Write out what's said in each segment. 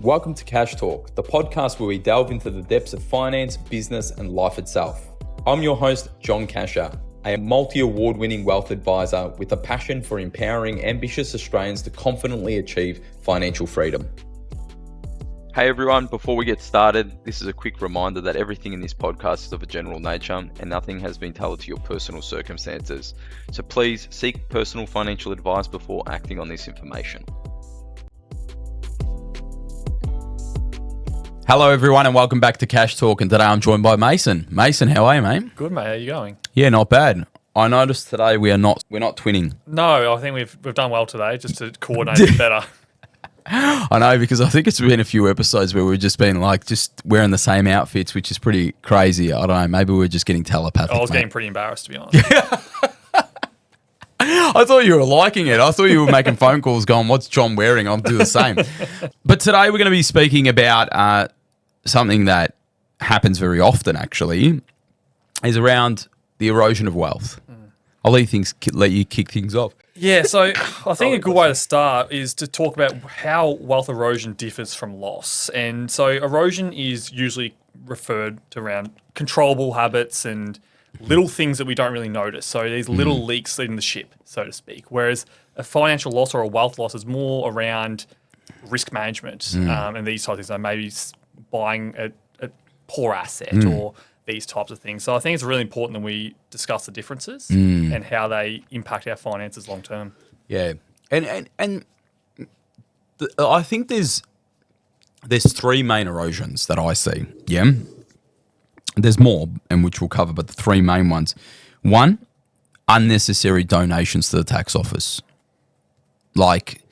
Welcome to Cash Talk, the podcast where we delve into the depths of finance, business, and life itself. I'm your host, John Cachia, a multi-award-winning wealth advisor with a passion for empowering ambitious Australians to confidently achieve financial freedom. Hey everyone, before we get started, this is a quick reminder that everything in this podcast is of a general nature and nothing has been tailored to your personal circumstances. So please seek personal financial advice before acting on this information. Hello everyone and welcome back to Cash Talk, and today I'm joined by Mason. Mason, how are you, mate? Good, mate. How are you going? Yeah, not bad. I noticed today we're not twinning. No, I think we've done well today, just to coordinate it better. I know, because I think it's been a few episodes where we've just been like just wearing the same outfits, which is pretty crazy. I don't know, maybe we're just getting telepathic. I was getting pretty embarrassed, to be honest. I thought you were liking it. I thought you were making phone calls going, what's John wearing? I'll do the same. But today we're going to be speaking about something that happens very often, actually, is around the erosion of wealth. I'll let you kick things off. Yeah, so I think a good way to start is to talk about how wealth erosion differs from loss. And so erosion is usually referred to around controllable habits and little things that we don't really notice. So these little leaks in the ship, so to speak. Whereas a financial loss or a wealth loss is more around risk management and these types of things. Like maybe buying a poor asset or these types of things. So I think it's really important that we discuss the differences and how they impact our finances long term. Yeah, and I think there's three main erosions that I see. Yeah, there's more, and which we'll cover, but the three main ones. One, unnecessary donations to the tax office. Like,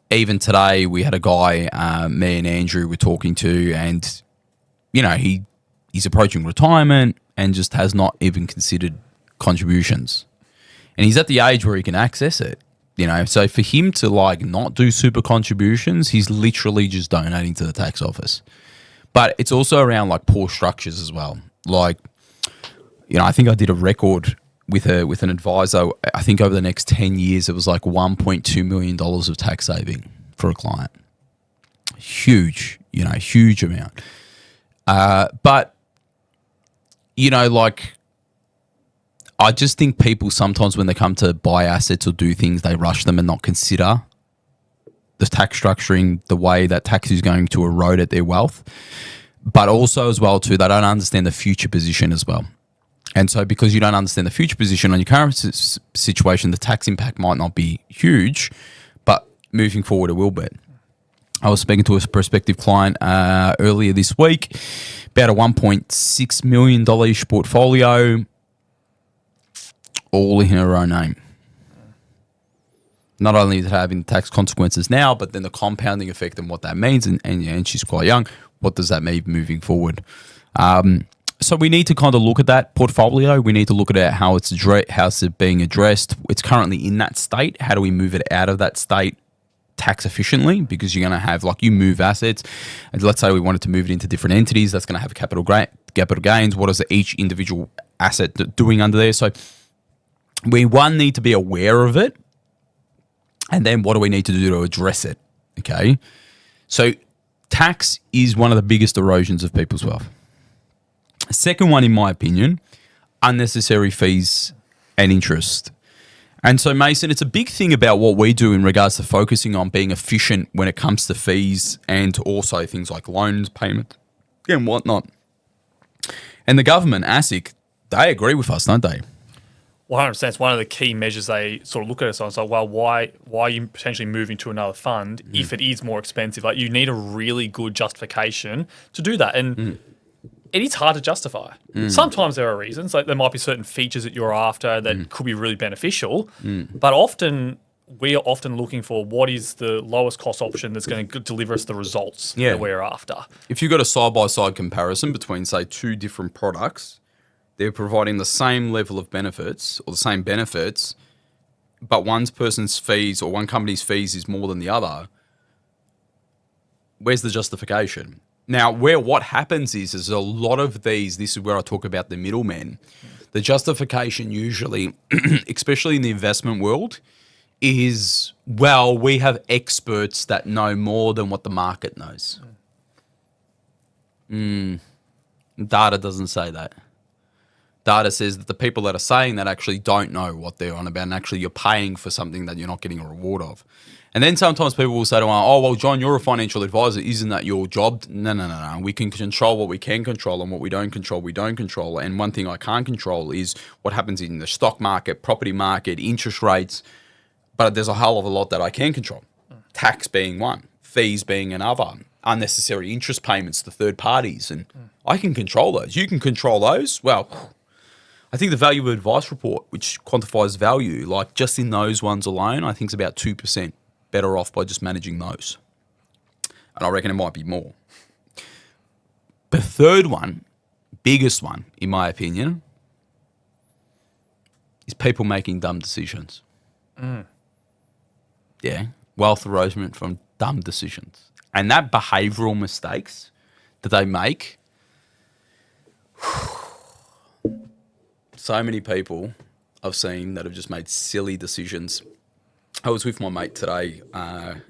even today we had a guy, me and Andrew were talking to, and you know he's approaching retirement and just has not even considered contributions. And he's at the age where he can access it, you know. So for him to like not do super contributions, he's literally just donating to the tax office. But it's also around like poor structures as well. Like, you know, I think I did a record with an advisor. I think over the next 10 years, it was like $1.2 million of tax saving for a client. Huge, you know, huge amount. But, you know, like, I just think people sometimes when they come to buy assets or do things, they rush them and not consider the tax structuring, the way that tax is going to erode at their wealth. But also as well, too, they don't understand the future position as well. And so because you don't understand the future position on your current situation, the tax impact might not be huge, but moving forward it will be. I was speaking to a prospective client earlier this week about a $1.6 million portfolio, all in her own name. Not only is it having tax consequences now, but then the compounding effect and what that means, and she's quite young. What does that mean moving forward? So we need to kind of look at that portfolio. We need to look at how it's being addressed. It's currently in that state. How do we move it out of that state tax efficiently? Because you're going to have, like, you move assets, and let's say we wanted to move it into different entities. That's going to have capital gains. What is each individual asset doing under there? So we need to be aware of it, and then what do we need to do to address it? Okay, so tax is one of the biggest erosions of people's wealth. Second one, in my opinion, unnecessary fees and interest. And so, Mason, it's a big thing about what we do in regards to focusing on being efficient when it comes to fees and also things like loans, payment, and whatnot. And the government, ASIC, they agree with us, don't they? 100%. It's one of the key measures they sort of look at us on. It's like, well, why are you potentially moving to another fund if it is more expensive? Like, you need a really good justification to do that. And it is hard to justify. Sometimes there are reasons, like there might be certain features that you're after that could be really beneficial, but often we are looking for what is the lowest cost option that's going to deliver us the results that we're after. If you've got a side-by-side comparison between, say, two different products, they're providing the same level of benefits or the same benefits, but one person's fees or one company's fees is more than the other, where's the justification? Now, what happens is a lot of these, this is where I talk about the middlemen. The justification usually, especially in the investment world, is, well, we have experts that know more than what the market knows. Data doesn't say that. Data says that the people that are saying that actually don't know what they're on about, and actually you're paying for something that you're not getting a reward of. And then sometimes people will say to me, oh, well, John, you're a financial advisor. Isn't that your job? No. We can control what we can control, and what we don't control, we don't control. And one thing I can't control is what happens in the stock market, property market, interest rates. But there's a hell of a lot that I can control. Tax being one, fees being another, unnecessary interest payments to third parties. And I can control those. You can control those. Well, I think the value of advice report, which quantifies value, like just in those ones alone, I think it's about 2% better off by just managing those. And I reckon it might be more. The third one, biggest one, in my opinion, is people making dumb decisions. Yeah, wealth erosion from dumb decisions. And that behavioural mistakes that they make, so many people I've seen that have just made silly decisions. I was with my mate today, and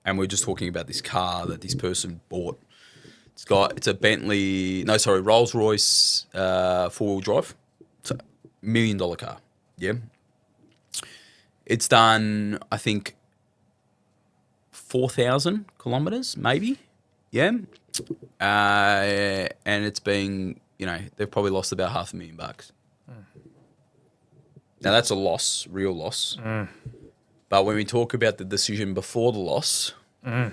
we were just talking about this car that this person bought. It's a Rolls Royce 4-wheel drive. It's $1 million car. Yeah. It's done, I think, 4,000 kilometers, maybe. Yeah. And it's been, they've probably lost about $500,000. Now that's a loss, real loss. But when we talk about the decision before the loss, do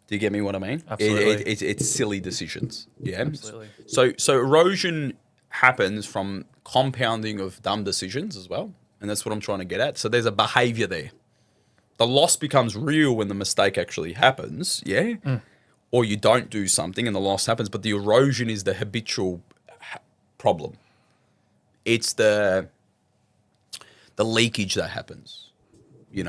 you get me what I mean? Absolutely. It's silly decisions. Yeah. Absolutely. So erosion happens from compounding of dumb decisions as well. And that's what I'm trying to get at. So there's a behavior there. The loss becomes real when the mistake actually happens, yeah? Or you don't do something and the loss happens, but the erosion is the habitual problem. It's the leakage that happens, it's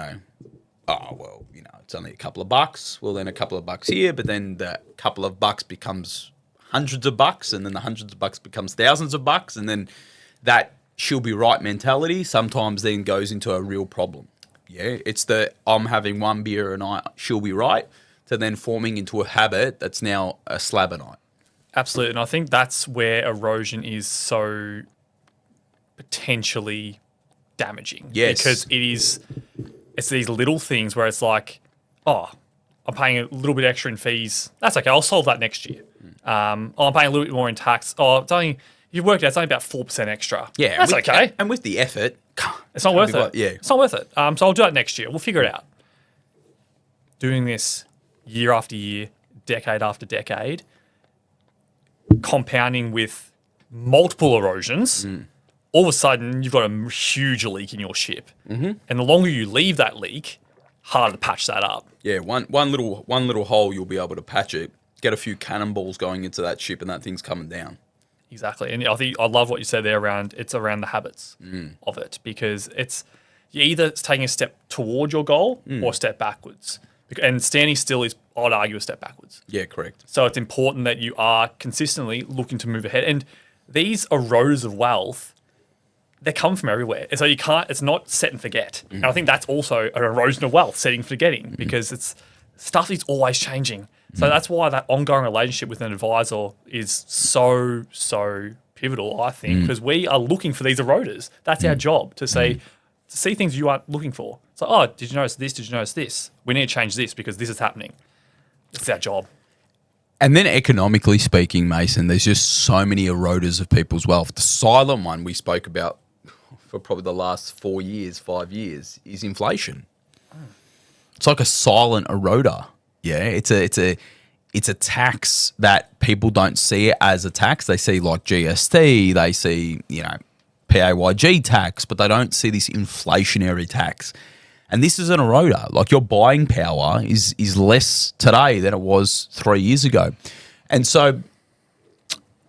only a couple of bucks. Well, then a couple of bucks here, but then the couple of bucks becomes hundreds of bucks, and then the hundreds of bucks becomes thousands of bucks, and then that she'll be right mentality sometimes then goes into a real problem. Yeah, it's the I'm having one beer a night, she'll be right, to then forming into a habit that's now a slab a night. Absolutely. And I think that's where erosion is so potentially damaging. Yes. Because it's these little things where it's like, oh, I'm paying a little bit extra in fees. That's okay. I'll solve that next year. I'm paying a little bit more in tax. Oh, you've worked out, it's only about 4% extra. Yeah. That's okay. And with the effort, it's not worth it. Yeah. It's not worth it. So I'll do that next year. We'll figure it out. Doing this year after year, decade after decade, compounding with multiple erosions, all of a sudden you've got a huge leak in your ship. And the longer you leave that leak, harder to patch that up. Yeah, one little hole, you'll be able to patch it, get a few cannonballs going into that ship, and that thing's coming down. Exactly. And I think I love what you said there around the habits of it, because you're either taking a step toward your goal or a step backwards. And standing still is, I'd argue, a step backwards. Yeah, correct. So it's important that you are consistently looking to move ahead. And these eroders of wealth, they come from everywhere. And so it's not set and forget. And I think that's also an erosion of wealth, setting and forgetting, because stuff is always changing. So that's why that ongoing relationship with an advisor is so, so pivotal, I think, because we are looking for these eroders. That's our job, to see things you aren't looking for. It's like, oh, did you notice this? Did you notice this? We need to change this because this is happening. It's our job. And then economically speaking, Mason, there's just so many eroders of people's wealth. The silent one we spoke about for probably the last 5 years, is inflation. It's like a silent eroder. Yeah, it's a tax that people don't see it as a tax. They see like GST, they see, PAYG tax, but they don't see this inflationary tax. And this is an eroder. Like, your buying power is less today than it was 3 years ago. And so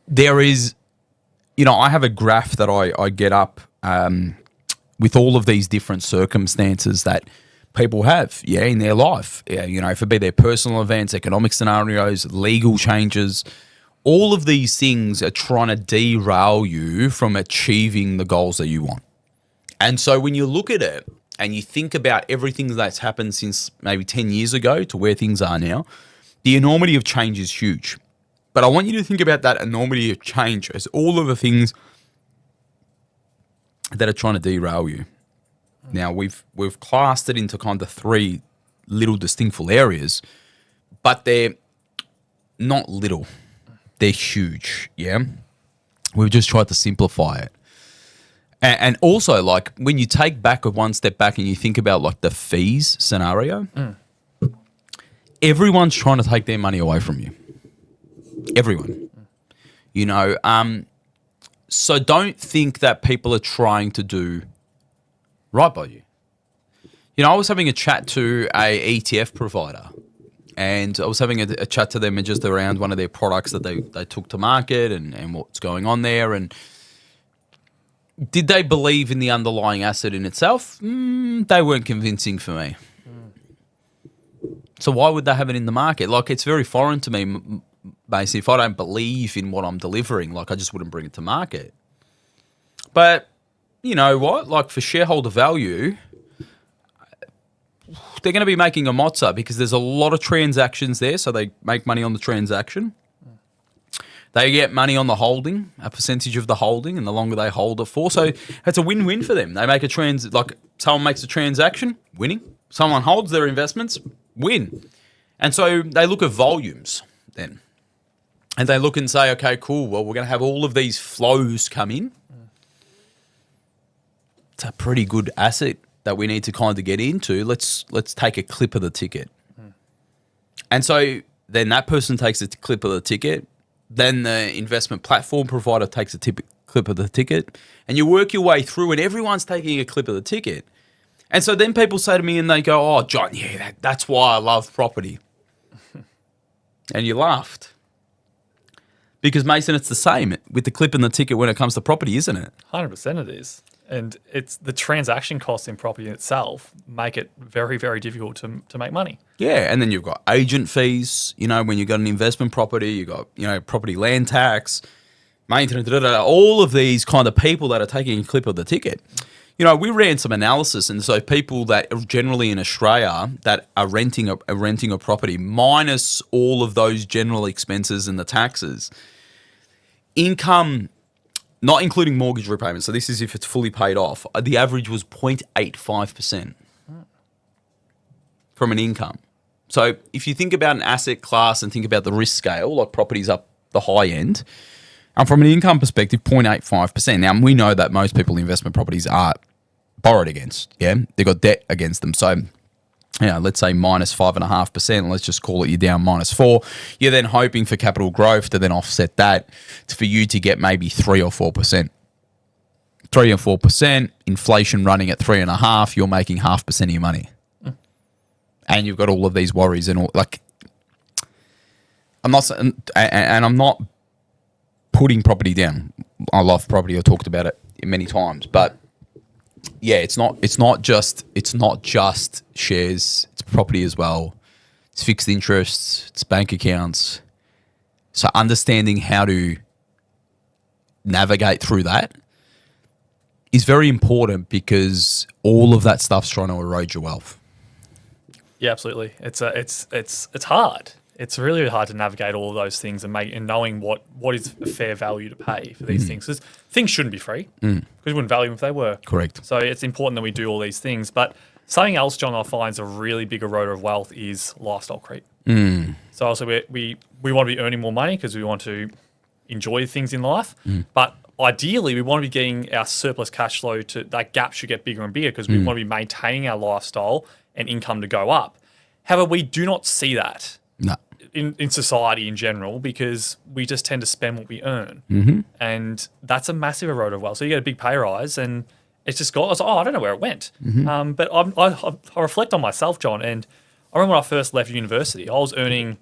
there is, I have a graph that I get up with all of these different circumstances that people have, in their life. If it be their personal events, economic scenarios, legal changes, all of these things are trying to derail you from achieving the goals that you want. And so when you look at it and you think about everything that's happened since maybe 10 years ago to where things are now, the enormity of change is huge. But I want you to think about that enormity of change as all of the things that are trying to derail you. Now, we've classed it into kind of three little distinctful areas, but they're not little. They're huge, yeah? We've just tried to simplify it. And also, like, when you take back one step back and you think about, like, the fees scenario, everyone's trying to take their money away from you. Everyone. You know, so don't think that people are trying to do right by you. You know, I was having a chat to a ETF provider, and I was having a chat to them just around one of their products that they took to market and what's going on there. And did they believe in the underlying asset in itself? They weren't convincing for me. So why would they have it in the market? Like, it's very foreign to me, basically. If I don't believe in what I'm delivering, like, I just wouldn't bring it to market. But you know what? Like, for shareholder value, they're going to be making a mozza because there's a lot of transactions there, so they make money on the transaction. They get money on the holding, a percentage of the holding, and the longer they hold it for. So it's a win-win for them. They make like someone makes a transaction, winning. Someone holds their investments, win. And so they look at volumes then. And they look and say, okay, cool, well, we're going to have all of these flows come in. It's a pretty good asset that we need to kind of get into. Let's take a clip of the ticket. And so then that person takes a clip of the ticket. Then the investment platform provider takes a clip of the ticket. And you work your way through and everyone's taking a clip of the ticket. And so then people say to me and they go, oh, John, yeah, that's why I love property. And you laughed. Because, Mason, it's the same with the clip and the ticket when it comes to property, isn't it? 100% it is. And it's the transaction costs in property in itself make it very, very difficult to make money. Yeah, and then you've got agent fees. You know, when you've got an investment property, you've got, you know, property land tax, maintenance, all of these kind of people that are taking a clip of the ticket. You know, we ran some analysis, and so people that are generally in Australia that are renting a property, minus all of those general expenses and the taxes, income, not including mortgage repayments, so this is if it's fully paid off, the average was 0.85% from an income. So if you think about an asset class and think about the risk scale, like property's up the high end, and from an income perspective, 0.85%. Now, we know that most people investment properties are borrowed against, yeah? They've got debt against them. So, you know, let's say minus 5.5%, let's just call it you're down minus 4. You're then hoping for capital growth to then offset that for you to get maybe 3 or 4%. 3 or 4%, inflation running at 3.5%, you're making 0.5% of your money. And you've got all of these worries and all, like, I'm not putting property down. I love property. I've talked about it many times, but yeah, it's not just shares. It's property as well. It's fixed interests. It's bank accounts. So understanding how to navigate through that is very important because all of that stuff's trying to erode your wealth. Yeah, absolutely. It's hard. It's really hard to navigate all of those things and knowing what is a fair value to pay for these things. Because things shouldn't be free because we wouldn't value them if they were. Correct. So it's important that we do all these things. But something else, John, I find is a really big eroder of wealth is lifestyle creep. So also we want to be earning more money because we want to enjoy things in life. But ideally, we want to be getting our surplus cash flow to that gap should get bigger and bigger because we want to be maintaining our lifestyle and income to go up. However, we do not see that. No. In society in general, because we just tend to spend what we earn. And that's a massive eroder of wealth. So you get a big pay rise and it's just gone. I was like, I don't know where it went. But I reflect on myself, John, and I remember when I first left university, I was earning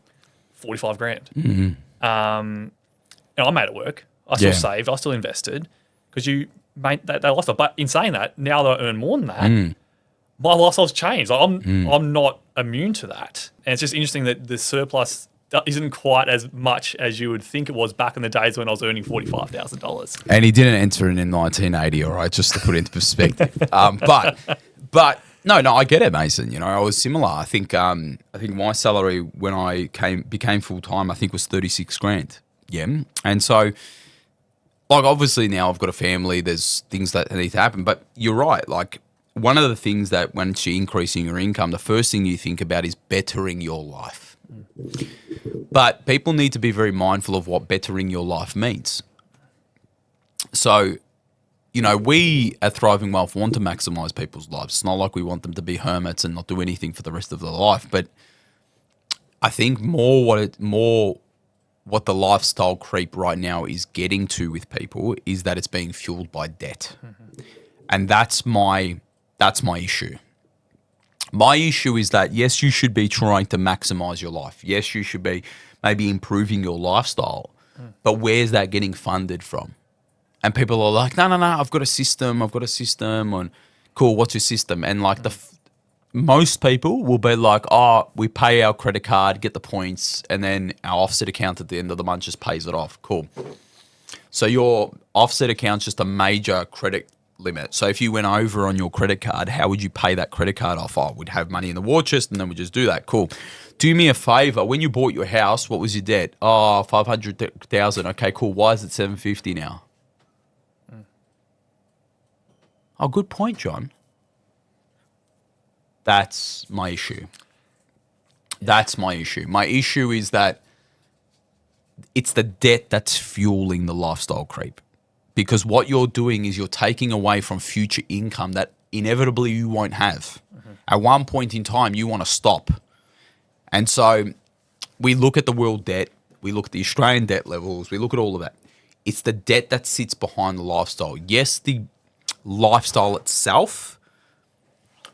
45 grand. And I made it work. I still saved. I still invested because you made that lifestyle. But in saying that, now that I earn more than that, my lifestyle's changed. Like I'm not immune to that. And it's just interesting that the surplus isn't quite as much as you would think it was back in the days when I was earning $45,000. And he didn't enter in 1980, all right, just to put it into perspective. But No, I get it, Mason. I was similar. I think my salary when I became full time, I think was 36 grand. Yeah, and so like obviously now I've got a family. There's things that need to happen, but you're right. Like one of the things that once you're increasing your income, the first thing you think about is bettering your life. But people need to be very mindful of what bettering your life means. So, we at Thriving Wealth want to maximize people's lives. It's not like we want them to be hermits and not do anything for the rest of their life. But I think what the lifestyle creep right now is getting to with people is that it's being fueled by debt. Mm-hmm. And that's my issue. My issue is that, yes, you should be trying to maximize your life. Yes, you should be maybe improving your lifestyle. But where's that getting funded from? And people are like, no, I've got a system. And cool, what's your system? And like most people will be like, we pay our credit card, get the points, and then our offset account at the end of the month just pays it off. Cool. So your offset account's just a major credit limit. So if you went over on your credit card, how would you pay that credit card off? We'd have money in the war chest and then we'd just do that. Cool. Do me a favor. When you bought your house, what was your debt? 500,000. Okay, cool. Why is it 750 now? Oh, good point, John. That's my issue. My issue is that it's the debt that's fueling the lifestyle creep. Because what you're doing is you're taking away from future income that inevitably you won't have. Mm-hmm. At one point in time, you want to stop. And so we look at the world debt, we look at the Australian debt levels, we look at all of that. It's the debt that sits behind the lifestyle. Yes, the lifestyle itself,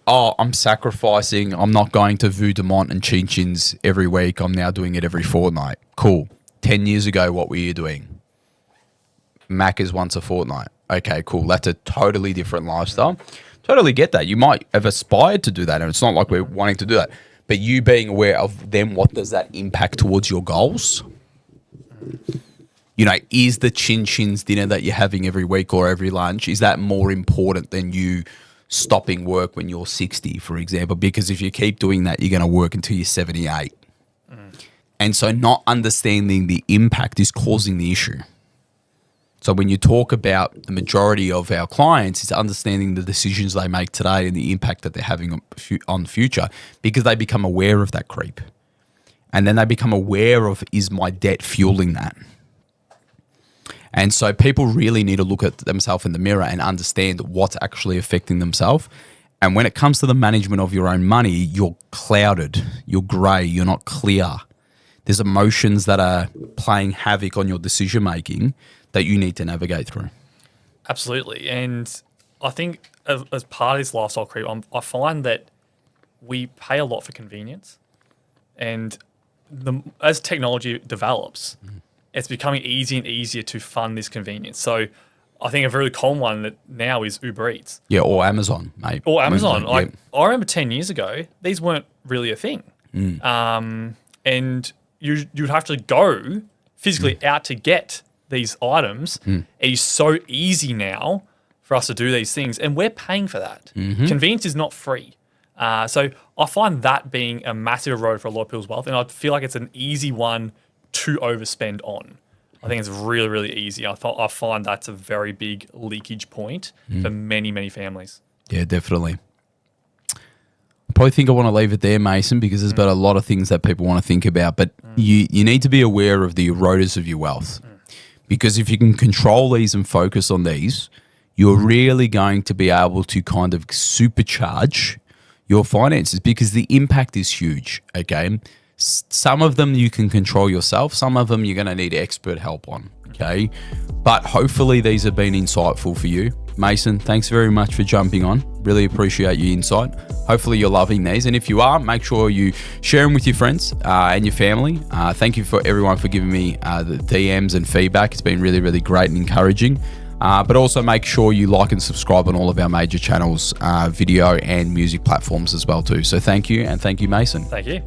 I'm sacrificing, I'm not going to Vue de Mont and Chin Chins every week, I'm now doing it every fortnight. Cool. 10 years ago, what were you doing? Macca's once a fortnight. Okay, cool. That's a totally different lifestyle. Totally get that. You might have aspired to do that, and it's not like we're wanting to do that. But you being aware of them, what does that impact towards your goals? Is the Chin Chins dinner that you're having every week or every lunch, is that more important than you stopping work when you're 60, for example? Because if you keep doing that, you're going to work until you're 78. And so not understanding the impact is causing the issue. So when you talk about the majority of our clients, it's understanding the decisions they make today and the impact that they're having on the future, because they become aware of that creep. And then they become aware of, is my debt fueling that? And so people really need to look at themselves in the mirror and understand what's actually affecting themselves. And when it comes to the management of your own money, you're clouded, you're grey, you're not clear. There's emotions that are playing havoc on your decision making that you need to navigate through. Absolutely. And I think as part of this lifestyle creep, I find that we pay a lot for convenience. And as technology develops, it's becoming easier and easier to fund this convenience. So I think a very common one that now is Uber Eats. Yeah, or Amazon, mate. Or Amazon. I remember 10 years ago, these weren't really a thing. And you'd have to go physically out to get these items. It is so easy now for us to do these things, and we're paying for that. Convenience is not free. So I find that being a massive eroder for a lot of people's wealth, and I feel like it's an easy one to overspend on. I think it's really, really easy. I find that's a very big leakage point for many, many families. Yeah, definitely. I probably think I want to leave it there, Mason, because there's been a lot of things that people want to think about, but you need to be aware of the eroders of your wealth. Because if you can control these and focus on these, you're really going to be able to kind of supercharge your finances, because the impact is huge, okay? Some of them you can control yourself. Some of them you're going to need expert help on, okay? But hopefully these have been insightful for you. Mason, thanks very much for jumping on. Really appreciate your insight. Hopefully you're loving these. And if you are, make sure you share them with your friends and your family. Thank you for everyone for giving me the DMs and feedback. It's been really, really great and encouraging. But also make sure you like and subscribe on all of our major channels, video and music platforms as well too. So thank you, and thank you, Mason. Thank you.